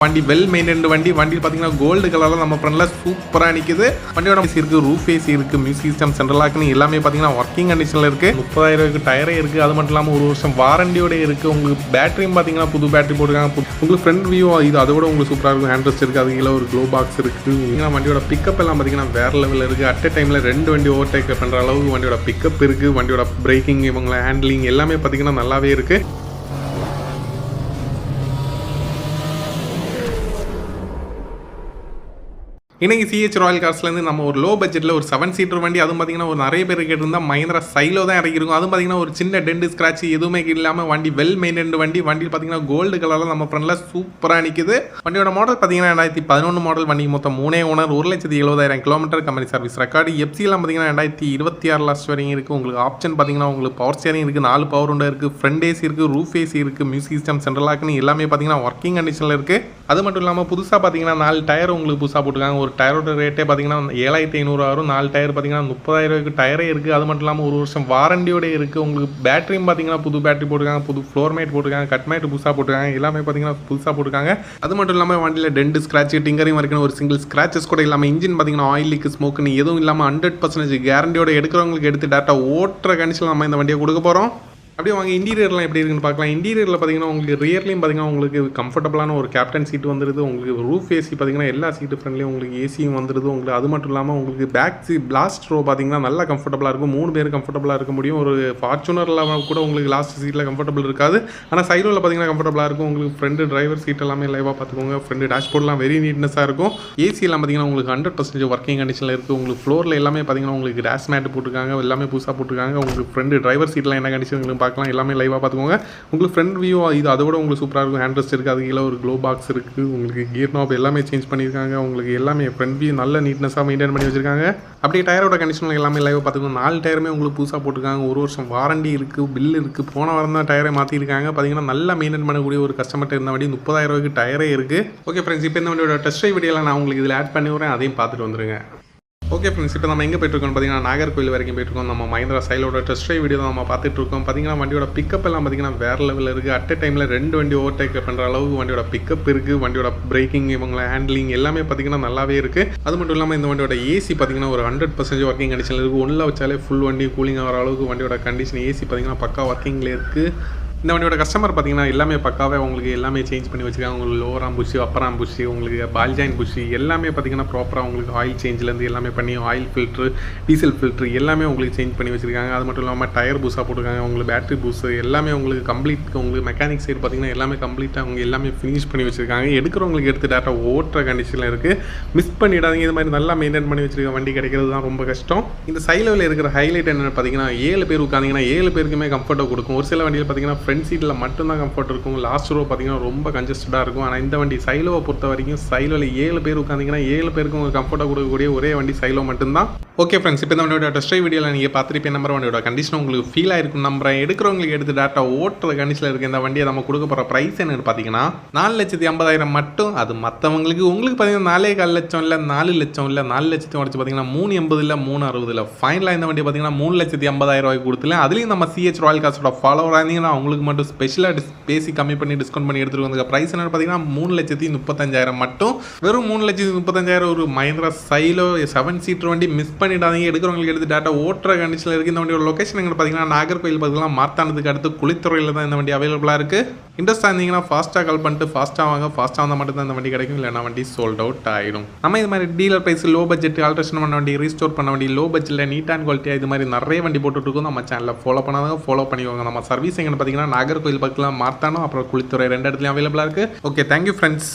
வண்டி well maintained வண்டி பார்த்தீங்கன்னா கோல்டு கலரில் நம்ம ஃப்ரண்ட்ல சூப்பராக நிற்குது. வண்டியோட இருக்குது, ரூஃப் ஏசி இருக்குது, மியூசிக் சிஸ்டம், சென்ட்ரல் லாக்னு எல்லாமே பார்த்தீங்கன்னா ஒர்க்கிங் கண்டிஷனில் இருக்குது. 30,000 டயரே இருக்குது. அது மட்டும் இல்லாமல் 1 வருஷம் வாரண்டியோட இருக்குது. உங்களுக்கு பேட்டரியும் பார்த்தீங்கன்னா புது பேட்டரி போட்டுருக்காங்க. உங்களுக்கு ஃப்ரண்ட் வியூ இது அதோட உங்களுக்கு சூப்பராக இருக்கும். ஹேண்ட் ரெஸ்ட் இருக்குது, அதுக்கு ஒரு க்ளோ பாக்ஸ் இருக்குது. வண்டியோட பிக்கப் எல்லாம் பார்த்தீங்கன்னா வேற லெவலில் இருக்குது. அட் டைமில் 2 வண்டி ஓவர்டேக் பண்ணுற அளவுக்கு வண்டியோட பிக்கப் இருக்குது. வண்டியோட பிரேக்கிங் இவங்களை ஹேண்ட்லிங் எல்லாமே பார்த்தீங்கன்னா நல்லாவே இருக்குது. இன்னைக்கு சிஹெச் ராயல் கார்ஸ்லேருந்து நம்ம ஒரு லோ பட்ஜெட்டில் ஒரு 7 சீட்டர் வண்டி, அதுவும் பார்த்தீங்கன்னா ஒரு நிறைய பேர் கேட்டிருந்தால் மஹிந்திரா சைலோ தான் இறக்கிருக்கும். அதுவும் பார்த்தீங்கன்னா ஒரு சின்ன டென்ட் ஸ்க்ராட்ச் எதுவுமே இல்லாமல் வண்டி வெல் மெயின்டைன்டு வண்டி பார்த்தீங்கன்னா கோல்டு கலரில் நம்ம ஃப்ரண்ட்ல சூப்பராக நிற்குது. வண்டியோட மாடல் பார்த்தீங்கன்னா 2011 மாடல். வண்டி மொத்தம் 3 owner, 1,70,000 kilometre company service record. எஃப்சிலாம் பார்த்தீங்கன்னா 2026 லாஸ்ட் வரைக்கும் இருக்குது. உங்களுக்கு ஆப்ஷன் பார்த்தீங்கன்னா உங்களுக்கு பவர் ஸ்டேரிங் இருக்குது, 4 பவர் விண்டோ இருக்குது, ஃப்ரண்ட் ஏசி இருக்குது, ரூஃப் ஏசி இருக்குது, மியூசிக் சிஸ்டம், சென்ட்ரல் லாக்னு எல்லாமே பார்த்தீங்கன்னா ஒர்க்கிங் கண்டிஷனில் இருக்குது. அது மட்டும் இல்லாமல் புதுசாக பார்த்தீங்கன்னா 4 டயர் உங்களுக்கு புதுசாக போட்டுருக்காங்க. ஒரு டயரோட ரேட்டே பார்த்தீங்கன்னா 7,500 வரும். 4 டயர் பார்த்தீங்கன்னா 30,000 டயரே இருக்குது. அது மட்டும் இல்லாமல் 1 வருஷம் வாரண்டியோட இருக்குது. உங்களுக்கு பேட்டரியும் பார்த்தீங்கன்னா புது பேட்டரி போட்டுருக்காங்க, புது ஃப்ளோர் மேட் போட்டுருக்காங்க, கட் மேட் புதுசாக போட்டுருக்காங்க, எல்லாமே பார்த்தீங்கன்னா புதுசாக போட்டுருக்காங்க. அது மட்டும் இல்லாமல் வண்டியில் டென்ட் ஸ்க்ராட்ச் டிங்கரிங் வரைக்கும் ஒரு சிங்கிள் ஸ்க்ராச்சஸ் கூட இல்லாமல் இன்ஜின் பார்த்தீங்கன்னா ஆயில் லீக் ஸ்மோக்குன்னு எதுவும் இல்லாமல் 100% கேரண்டியோட எடுக்கிறவங்களுக்கு எடுத்து டேரெக்டாக ஓட்டுற கண்டிஷனில் நம்ம இந்த வண்டியை கொடுக்க போகிறோம். அப்படியே வாங்க இன்டீரியர்லாம் எப்படி இருக்குன்னு பார்க்கலாம். இன்டீரியரில் பார்த்தீங்கன்னா உங்களுக்கு ரியர்லையும் பார்த்தீங்கன்னா உங்களுக்கு கம்ஃபர்டபுளான ஒரு கேப்டன் சீட் வந்துடுது. உங்களுக்கு ரூஃப் ஏசி பார்த்தீங்கன்னா எல்லா சீட்டு ஃப்ரெண்ட்லேயும் உங்களுக்கு ஏசியும் வந்துடுது. உங்களுக்கு அது மட்டும் இல்லாமல் உங்களுக்கு பேக் லாஸ்ட் ரோ பார்த்தீங்கன்னா நல்லா கம்ஃபர்டபுளாக இருக்கும். 3 பேர் கம்ஃபர்டபுளாக இருக்க முடியும். ஒரு ஃபார்ச்சுனரில் கூட உங்களுக்கு லாஸ்ட் சீட்டில் கம்ஃபர்டபுள் இருக்காது. ஆனால் சைடில் பார்த்தீங்கன்னா கம்ஃபர்டபுளாக இருக்கும். உங்களுக்கு ஃப்ரெண்டு டிரைவர் சீட் எல்லாமே லைவாக பார்த்துக்கோங்க. ஃப்ரெண்டு டேஷ்போர்ட்லாம் வெரி நீட்னஸாக இருக்கும். ஏசி எல்லாம் பார்த்தீங்கன்னா உங்களுக்கு 100% ஒர்க்கிங் கண்டிஷனில் இருக்குது. உங்களுக்கு ஃப்ளோரில் எல்லாமே பார்த்தீங்கன்னா உங்களுக்கு டேஷ் மேட் போட்டுருக்காங்க, எல்லாமே புதுசாக போட்டுருக்காங்க. உங்களுக்கு ஃப்ரெண்டு டிரைவர் சீட்லாம் என்ன கண்டிஷன் உங்களுக்கு பார்க்கலாம், எல்லாமே லைவாக பார்த்துக்கோங்க. உங்களுக்கு ஃப்ரண்ட் வியூ இது அதோட உங்களுக்கு சூப்பராக இருக்கும். ஹேண்ட் ரெஸ்ட் இருக்குது, அதுக்கு ஒரு க்ளோ பாக்ஸ் இருக்குது. உங்களுக்கு கியர் நாப் எல்லாமே சேஞ்ச் பண்ணியிருக்காங்க. உங்களுக்கு எல்லாமே ஃப்ரண்ட் வியூ நல்ல நீட்னஸாக மெயின்டைன் பண்ணி வச்சிருக்காங்க. அப்படியே டயரோட கண்டிஷன் எல்லாமே லைவாக பார்த்துக்கோங்க. 4 டயருமே உங்களுக்கு புதுசாக போட்டுருக்காங்க. 1 வருஷம் வாரண்டி இருக்குது, பில் இருக்குது. போன வாரம் தான் டயரை மாற்றிருக்காங்க. பார்த்தீங்கன்னா நல்லா மெயின்டைன் பண்ணக்கூடிய ஒரு கஸ்டமர்கிட்ட இருந்த வண்டி 30,000 டயரே இருக்குது. ஓகே ஃப்ரெண்ட்ஸ், இப்போ இந்த வண்டியோட டெஸ்ட் ட்ரைவ் வீடியோலாம் நான் உங்களுக்கு இதில் ஆட் பண்ணி வரேன், அதையும் பார்த்துட்டு வந்துருங்க. ஓகே ஃப்ரெண்ட்ஸ், இப்போ நம்ம எங்கே போய்ட்டுருக்கோம் பார்த்தீங்கன்னா நாகர்கோவில் வரைக்கும் போய்ட்டுருக்கோம். நம்ம மஹிந்திரா சைலோட டெஸ்ட் ட்ரைவ் வீடியோ தான் நம்ம பார்த்துட்டு இருக்கோம். பார்த்தீங்கன்னா வண்டியோட பிக்கப் எல்லாம் பார்த்தீங்கன்னா வேறு லெவலில் இருக்குது. அட் டைமில் 2 வண்டி ஓவர்டேக் பண்ணுற அளவுக்கு வண்டியோட பிக்கப் இருக்குது. வண்டியோட பிரேக்கிங் இவங்களை ஹேண்ட்லிங் எல்லாமே பார்த்தீங்கன்னா நல்லாவே இருக்குது. அது மட்டும் இல்லாமல் இந்த வண்டியோட ஏசி பார்த்தீங்கன்னா ஒரு 100% ஒர்க்கிங் கண்டிஷனில் இருக்குது. ஒன்றில் வச்சாலே ஃபுல் வண்டி கூலிங் ஆகிற அளவுக்கு வண்டியோட கண்டிஷன் ஏசி பார்த்தீங்கன்னா பக்கா ஒர்க்கிங்கில் இருக்குது. இந்த வண்டியோட கஸ்டமர் பார்த்தீங்கன்னா எல்லாமே பக்காவே உங்களுக்கு எல்லாமே சேஞ்ச் பண்ணி வச்சுருக்காங்க. உங்களுக்கு லோவர் புஷி, அப்பர் புஷி, உங்களுக்கு பால் ஜாயின் புஷி எல்லாமே பார்த்தீங்கன்னா ப்ராப்பராக உங்களுக்கு ஆயில் சேஞ்சிலேருந்து எல்லாமே பண்ணி ஆயில் ஃபில்ட்ரு, டீசல் ஃபில்ட்ரு எல்லாமே உங்களுக்கு சேஞ்ச் பண்ணி வச்சுருக்காங்க. அது மட்டும் இல்லாமல் டயர் பூஸாக போட்டுருக்காங்க. உங்களுக்கு பேட்டரி பூஸு எல்லாமே உங்களுக்கு கம்ப்ளீட். உங்களுக்கு மெக்கானிக் சைடு பார்த்தீங்கன்னா எல்லாமே கம்ப்ளீட்டாக அவங்க எல்லாமே ஃபினிஷ் பண்ணி வச்சுருக்காங்க. எடுக்கிறவங்களுக்கு எடுத்து டேரெக்டாக ஓட்டுற கண்டிஷனில் இருக்குது. மிஸ் பண்ணிடாதீங்க. இது மாதிரி நல்லா மெயின்டைன் பண்ணி வச்சுருக்க வண்டி கிடைக்கிறது தான் ரொம்ப கஷ்டம். இந்த சைலோவில் இருக்கிற ஹைலைட் என்னென்னு பார்த்தீங்கன்னா 7 பேர் உட்காந்திங்கன்னா 7 பேருக்குமே கம்ஃபர்ட்டாக கொடுக்கும். ஒரு சில வண்டியில் பார்த்தீங்கன்னா ஃப்ரண்ட் சீட்டில் மட்டும்தான் கம்ஃபர்ட் இருக்கும். லாஸ்ட் ரோ பார்த்தீங்கன்னா ரொம்ப கன்ஜஸ்டடாக இருக்கும். ஆனால் இந்த வண்டி சைலோவை பொறுத்த வரைக்கும் சைலோவில் 7 பேர் உட்காந்திங்கன்னா 7 பேருக்கு உங்களுக்கு கம்ஃபர்ட்டாக கொடுக்கக்கூடிய ஒரே வண்டி சைலோ மட்டும்தான். ஓகே ஃப்ரெண்ட்ஸ், இப்போ இந்த வண்டியோட டெஸ்ட் ட்ரைவ் வீடியோவில் நீங்கள் பார்த்துருப்பேன். நம்பர் வண்டியோட கண்டிஷன் உங்களுக்கு ஃபீல் ஆயிருக்கும் நம்புறேன். எடுக்கிறவங்களுக்கு எடுத்து டேட்டா ஓட்டுற கண்டிஷனில் இருக்குது. இந்த வண்டியை நம்ம கொடுக்க போகிற ப்ரைஸ் என்னன்னு பார்த்தீங்கன்னா 4,50,000 மட்டும். அது மற்றவங்களுக்கு உங்களுக்கு பார்த்தீங்கன்னா 4,4 லட்சம் இல்லை 4 லட்சம் இல்லை 4 லட்சத்தையும் உடச்சு பார்த்தீங்கன்னா 380 இல்லை 360 இல்லை ஃபைனலாக இந்த வண்டியை பார்த்தீங்கன்னா 3,50,000 கொடுத்துல. அதுலேயும் நம்ம சிஹெச் ராயல் கார்ஸோட ஃபாலோவராக இருந்தீங்கன்னா அவங்களுக்கு மட்டும் ஸ்பெஷலாக பேசி கம்மி பண்ணி டிஸ்கவுண்ட் பண்ணி எடுத்துகிட்டு வந்து ப்ரைஸ் என்னன்னு பார்த்தீங்கன்னா 3,35,000 மட்டும். வெறும் 3,35,000 ஒரு மஹிந்திரா சைலோ 7 சீட்டர் வண்டி மிஸ் பண்ணிடாதீங்க. எடுக்கிறவங்களுக்கு எடுத்து டேட்டா ஓட்டுற கண்டிஷனில் இருக்குது. இந்த வண்டியோட லொக்கேஷன் எங்கே பார்த்தீங்கன்னா நாகர்கோவில் பார்த்தீங்கன்னா மார்த்தாண்டத்துக்கு அடுத்து குளித்துறையில் தான் இந்த வண்டி அவைலபிளாக இருக்குது. இன்ட்ரெஸ்ட்டாக இருந்தீங்கன்னா ஃபாஸ்ட்டாக கால் பண்ணிட்டு ஃபாஸ்ட்டாக வாங்க. ஃபாஸ்ட்டாக வந்தால் மட்டும் தான் இந்த வண்டி கிடைக்கும், இல்லைனா வண்டி சோல்ட் அவுட் ஆகிடும். நம்ம இது மாதிரி dealer price, low budget, alteration பண்ண வண்டி, ரீஸ்டோர் பண்ண வண்டி, லோ பட்ஜெட்டில் நீட் அண்ட் குவாலிட்டியாக இது மாதிரி நிறைய வண்டி போட்டுருக்கோம். நம்ம சேனலில் ஃபாலோ பண்ணாதவங்க ஃபாலோ பண்ணிக்கோங்க. நம்ம சர்வீஸ் எங்கே பார்த்தீங்கன்னா நாகர்கோவில் பக்கத்தில் மார்த்தாண்டம், அப்புறம் குளித்துறை 2 இடத்துலையும் அவைலபிளாக இருக்குது. Okay, thank you friends.